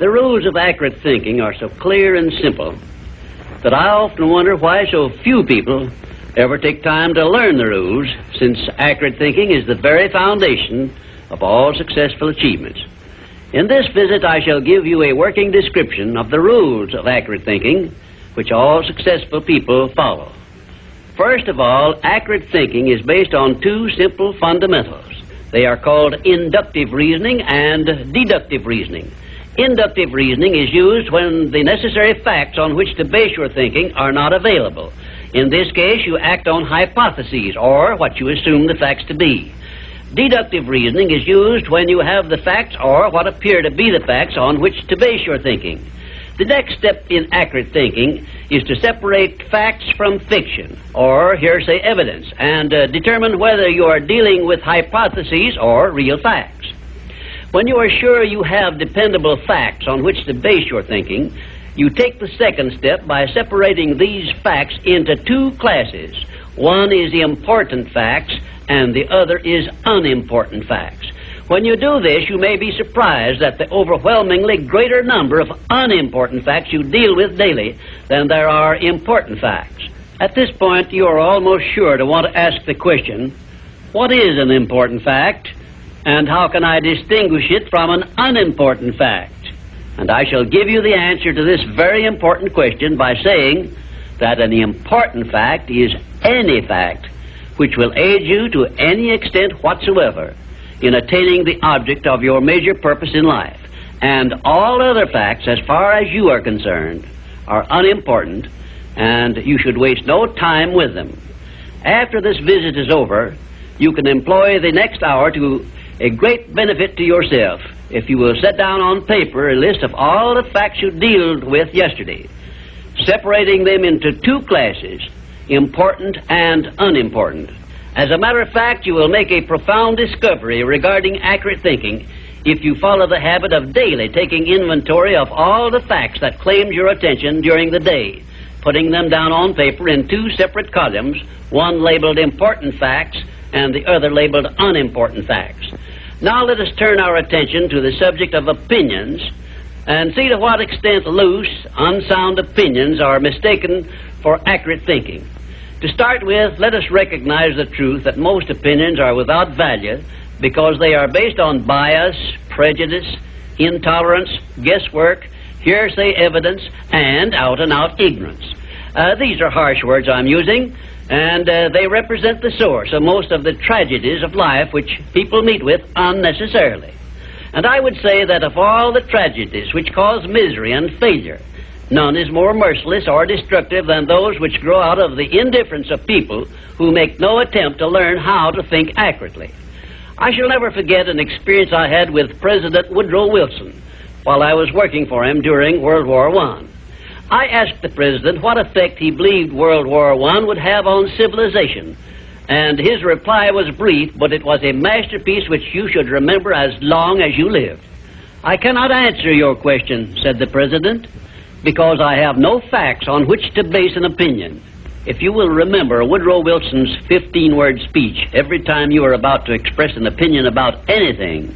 The rules of accurate thinking are so clear and simple that I often wonder why so few people ever take time to learn the rules, since accurate thinking is the very foundation of all successful achievements. In this visit, I shall give you a working description of the rules of accurate thinking, which all successful people follow. First of all, accurate thinking is based on two simple fundamentals. They are called inductive reasoning and deductive reasoning. Inductive reasoning is used when the necessary facts on which to base your thinking are not available. In this case, you act on hypotheses, or what you assume the facts to be. Deductive reasoning is used when you have the facts, or what appear to be the facts, on which to base your thinking. The next step in accurate thinking is to separate facts from fiction, or hearsay evidence, and determine whether you are dealing with hypotheses or real facts. When you are sure you have dependable facts on which to base your thinking, you take the second step by separating these facts into two classes. One is important facts, and the other is unimportant facts. When you do this, you may be surprised at the overwhelmingly greater number of unimportant facts you deal with daily than there are important facts. At this point, you are almost sure to want to ask the question, what is an important fact, and how can I distinguish it from an unimportant fact? And I shall give you the answer to this very important question by saying that an important fact is any fact which will aid you to any extent whatsoever in attaining the object of your major purpose in life. And all other facts, as far as you are concerned, are unimportant, and you should waste no time with them. After this visit is over, you can employ the next hour to a great benefit to yourself if you will set down on paper a list of all the facts you dealt with yesterday, separating them into two classes, important and unimportant. As a matter of fact, you will make a profound discovery regarding accurate thinking if you follow the habit of daily taking inventory of all the facts that claimed your attention during the day, putting them down on paper in two separate columns, one labeled important facts and the other labeled unimportant facts. Now let us turn our attention to the subject of opinions and see to what extent loose, unsound opinions are mistaken for accurate thinking. To start with, let us recognize the truth that most opinions are without value because they are based on bias, prejudice, intolerance, guesswork, hearsay evidence, and out-and-out ignorance. These are harsh words I'm using, and they represent the source of most of the tragedies of life which people meet with unnecessarily. And I would say that of all the tragedies which cause misery and failure, none is more merciless or destructive than those which grow out of the indifference of people who make no attempt to learn how to think accurately. I shall never forget an experience I had with President Woodrow Wilson while I was working for him during World War I. I asked the President what effect he believed World War I would have on civilization, and his reply was brief, but it was a masterpiece which you should remember as long as you live. "I cannot answer your question," said the President, "because I have no facts on which to base an opinion." If you will remember Woodrow Wilson's 15-word speech every time you are about to express an opinion about anything,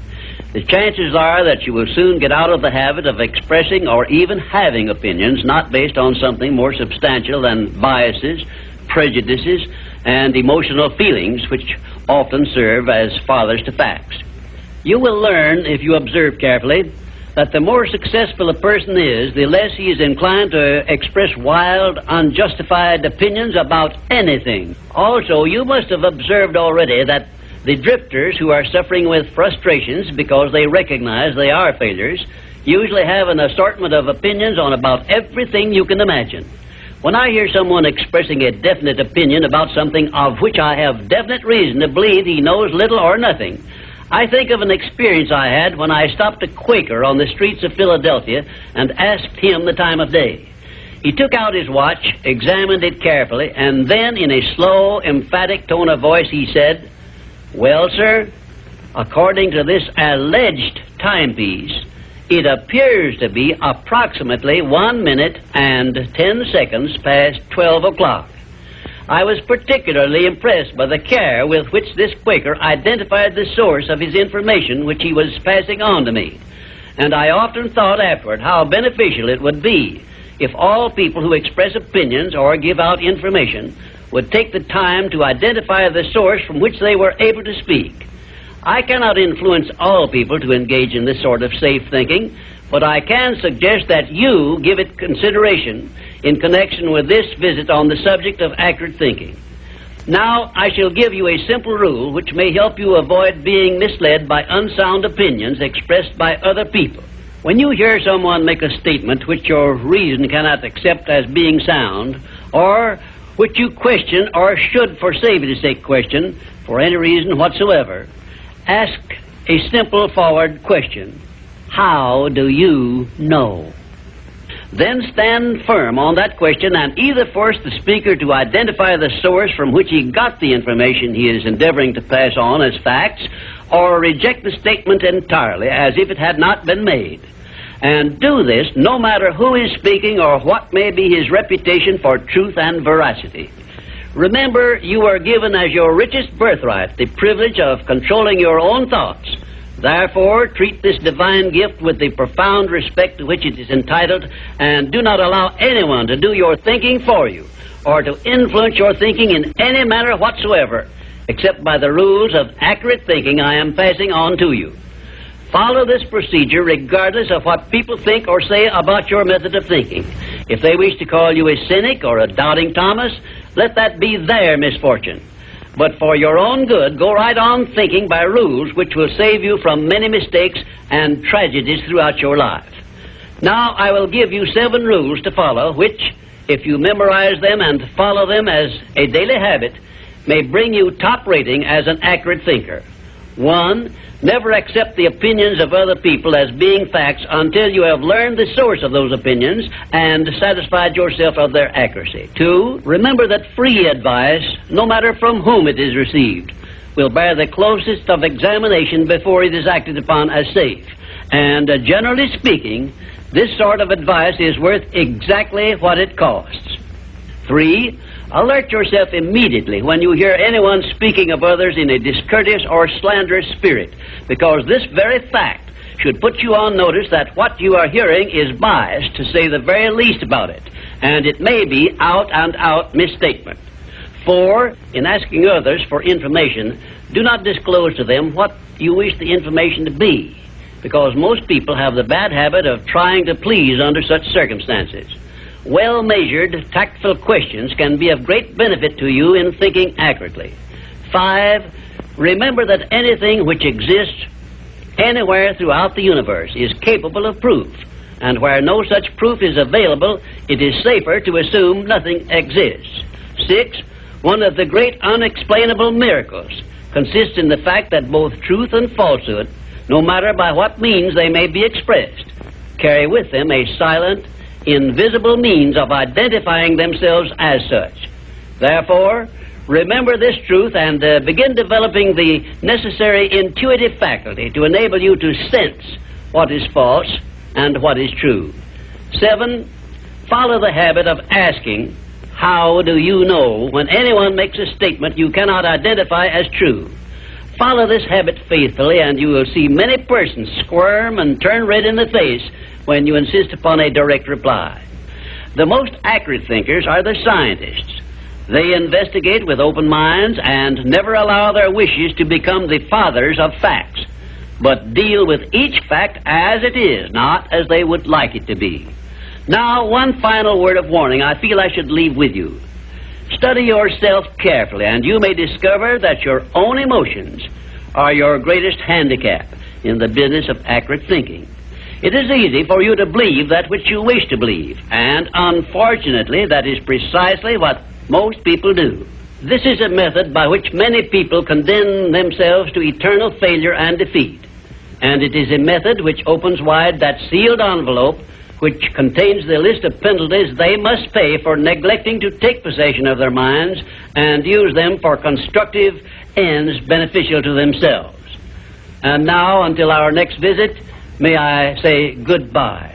the chances are that you will soon get out of the habit of expressing or even having opinions not based on something more substantial than biases, prejudices, and emotional feelings which often serve as fathers to facts. You will learn, if you observe carefully, that the more successful a person is, the less he is inclined to express wild, unjustified opinions about anything. Also, you must have observed already that the drifters who are suffering with frustrations because they recognize they are failures usually have an assortment of opinions on about everything you can imagine. When I hear someone expressing a definite opinion about something of which I have definite reason to believe he knows little or nothing, I think of an experience I had when I stopped a Quaker on the streets of Philadelphia and asked him the time of day. He took out his watch, examined it carefully, and then in a slow, emphatic tone of voice he said, "Well, sir, according to this alleged timepiece, it appears to be approximately 1 minute and 10 seconds past 12 o'clock. I was particularly impressed by the care with which this Quaker identified the source of his information which he was passing on to me. And I often thought afterward how beneficial it would be if all people who express opinions or give out information would take the time to identify the source from which they were able to speak. I cannot influence all people to engage in this sort of safe thinking, but I can suggest that you give it consideration in connection with this visit on the subject of accurate thinking. Now, I shall give you a simple rule which may help you avoid being misled by unsound opinions expressed by other people. When you hear someone make a statement which your reason cannot accept as being sound, or which you question or should, for safety's sake, question for any reason whatsoever, ask a simple forward question. How do you know? Then stand firm on that question and either force the speaker to identify the source from which he got the information he is endeavoring to pass on as facts, or reject the statement entirely as if it had not been made. And do this no matter who is speaking or what may be his reputation for truth and veracity. Remember, you are given as your richest birthright the privilege of controlling your own thoughts. Therefore, treat this divine gift with the profound respect to which it is entitled, and do not allow anyone to do your thinking for you, or to influence your thinking in any manner whatsoever, except by the rules of accurate thinking I am passing on to you. Follow this procedure regardless of what people think or say about your method of thinking. If they wish to call you a cynic or a doubting Thomas, let that be their misfortune. But for your own good, go right on thinking by rules which will save you from many mistakes and tragedies throughout your life. Now I will give you 7 rules to follow, which, if you memorize them and follow them as a daily habit, may bring you top rating as an accurate thinker. 1. Never accept the opinions of other people as being facts until you have learned the source of those opinions and satisfied yourself of their accuracy. 2. Remember that free advice, no matter from whom it is received, will bear the closest of examination before it is acted upon as safe. And generally speaking, this sort of advice is worth exactly what it costs. 3. Alert yourself immediately when you hear anyone speaking of others in a discourteous or slanderous spirit, because this very fact should put you on notice that what you are hearing is biased, to say the very least about it, and it may be out-and-out misstatement. 4. In asking others for information, do not disclose to them what you wish the information to be, because most people have the bad habit of trying to please under such circumstances. Well-measured, tactful questions can be of great benefit to you in thinking accurately. 5. Remember that anything which exists anywhere throughout the universe is capable of proof, and where no such proof is available, it is safer to assume nothing exists. 6. One of the great unexplainable miracles consists in the fact that both truth and falsehood, no matter by what means they may be expressed, carry with them a silent, invisible means of identifying themselves as such. Therefore, remember this truth and begin developing the necessary intuitive faculty to enable you to sense what is false and what is true. 7. Follow the habit of asking, how do you know, when anyone makes a statement you cannot identify as true. Follow this habit faithfully, and you will see many persons squirm and turn red in the face when you insist upon a direct reply. The most accurate thinkers are the scientists. They investigate with open minds and never allow their wishes to become the fathers of facts, but deal with each fact as it is, not as they would like it to be. Now, one final word of warning I feel I should leave with you. Study yourself carefully, and you may discover that your own emotions are your greatest handicap in the business of accurate thinking. It is easy for you to believe that which you wish to believe, and unfortunately that is precisely what most people do. This is a method by which many people condemn themselves to eternal failure and defeat, and it is a method which opens wide that sealed envelope which contains the list of penalties they must pay for neglecting to take possession of their minds and use them for constructive ends beneficial to themselves. And now, until our next visit, may I say goodbye.